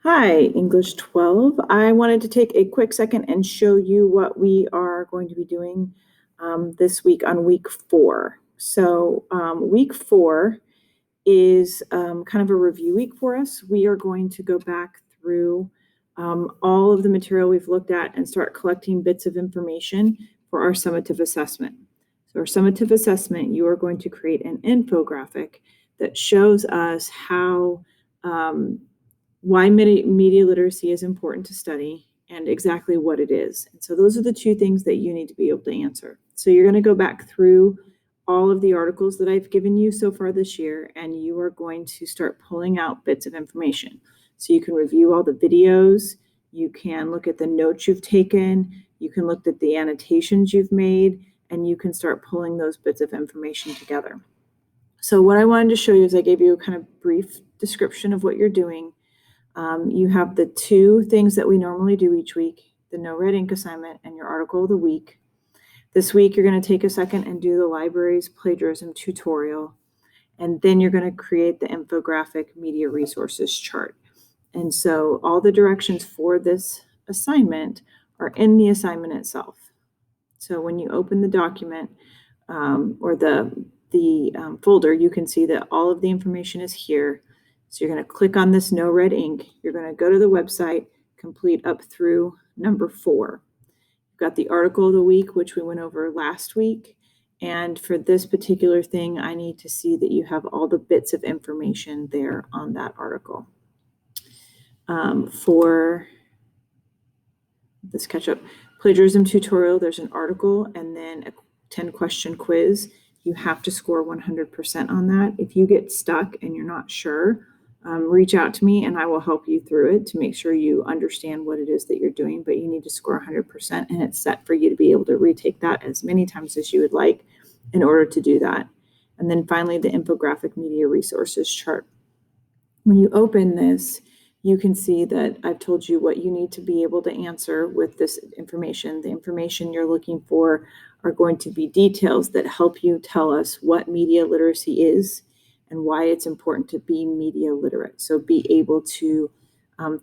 Hi, English 12. I wanted to take a quick second and show you what we are going to be doing this week on week 4. So week 4 is kind of a review week for us. We are going to go back through all of the material we've looked at and start collecting bits of information for our summative assessment. So our summative assessment, you are going to create an infographic that shows us how why media literacy is important to study and exactly what it is. And so those are the two things that you need to be able to answer. So you're going to go back through all of the articles that I've given you so far this year, and you are going to start pulling out bits of information. So you can review all the videos, you can look at the notes you've taken, you can look at the annotations you've made, and you can start pulling those bits of information together. So what I wanted to show you is I gave you a kind of brief description of what you're doing. You have the two things that we normally do each week, the no red ink assignment and your article of the week. This week, you're going to take a second and do the library's plagiarism tutorial, and then you're going to create the infographic media resources chart. And so all the directions for this assignment are in the assignment itself. So when you open the document or the folder, you can see that all of the information is here. So you're going to click on this no red ink. You're going to go to the website, complete up through number 4. You've got the article of the week, which we went over last week. And for this particular thing, I need to see that you have all the bits of information there on that article. For this catch-up plagiarism tutorial, there's an article and then a 10-question quiz. You have to score 100% on that. If you get stuck and you're not sure, reach out to me and I will help you through it to make sure you understand what it is that you're doing, but you need to score 100% and it's set for you to be able to retake that as many times as you would like in order to do that. And then finally, the infographic media resources chart. When you open this, you can see that I've told you what you need to be able to answer with this information. The information you're looking for are going to be details that help you tell us what media literacy is and why it's important to be media literate. So be able to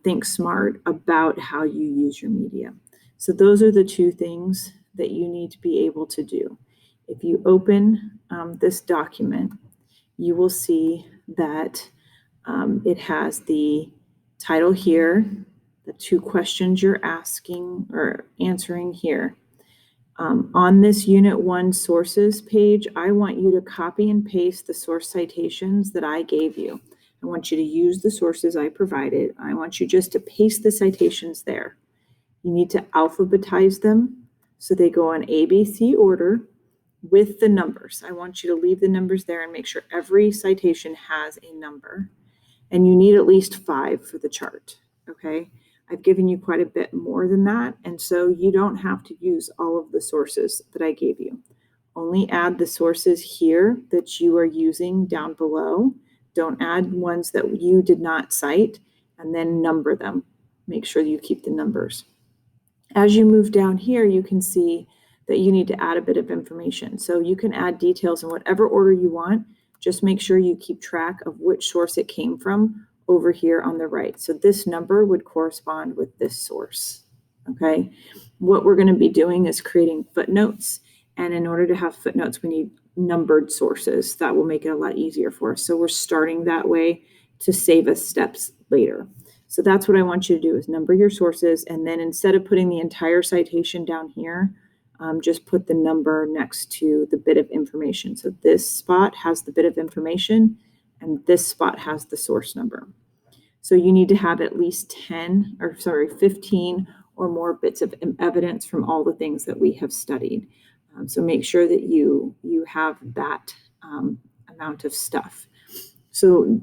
think smart about how you use your media. So those are the two things that you need to be able to do. If you open this document, you will see that it has the title here, the 2 questions you're asking or answering here. On this Unit 1 sources page, I want you to copy and paste the source citations that I gave you. I want you to use the sources I provided. I want you just to paste the citations there. You need to alphabetize them so they go in ABC order with the numbers. I want you to leave the numbers there and make sure every citation has a number. And you need at least 5 for the chart, okay? I've given you quite a bit more than that, and so you don't have to use all of the sources that I gave you. Only add the sources here that you are using down below. Don't add ones that you did not cite, and then number them. Make sure you keep the numbers. As you move down here, you can see that you need to add a bit of information. So you can add details in whatever order you want. Just make sure you keep track of which source it came from over here on the right. So this number would correspond with this source, okay? What we're going to be doing is creating footnotes. And in order to have footnotes, we need numbered sources. That will make it a lot easier for us. So we're starting that way to save us steps later. So that's what I want you to do is number your sources. And then instead of putting the entire citation down here, just put the number next to the bit of information. So this spot has the bit of information and this spot has the source number. So you need to have at least 15 or more bits of evidence from all the things that we have studied. So make sure that you have that amount of stuff. So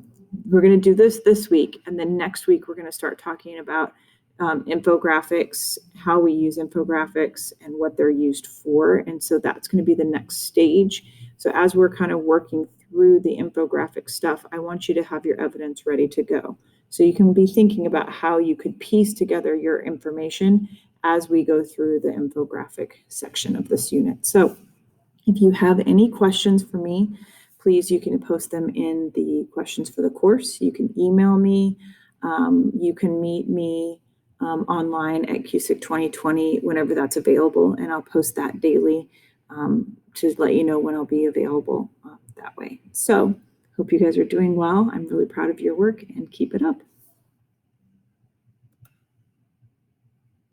we're going to do this week, and then next week we're going to start talking about infographics, how we use infographics and what they're used for. And so that's going to be the next stage. So as we're kind of working through the infographic stuff, I want you to have your evidence ready to go. So you can be thinking about how you could piece together your information as we go through the infographic section of this unit. So if you have any questions for me, please, you can post them in the questions for the course. You can email me. You can meet me online at QSIC 2020 whenever that's available, and I'll post that daily to let you know when I'll be available that way. So hope you guys are doing well. I'm really proud of your work, and keep it up.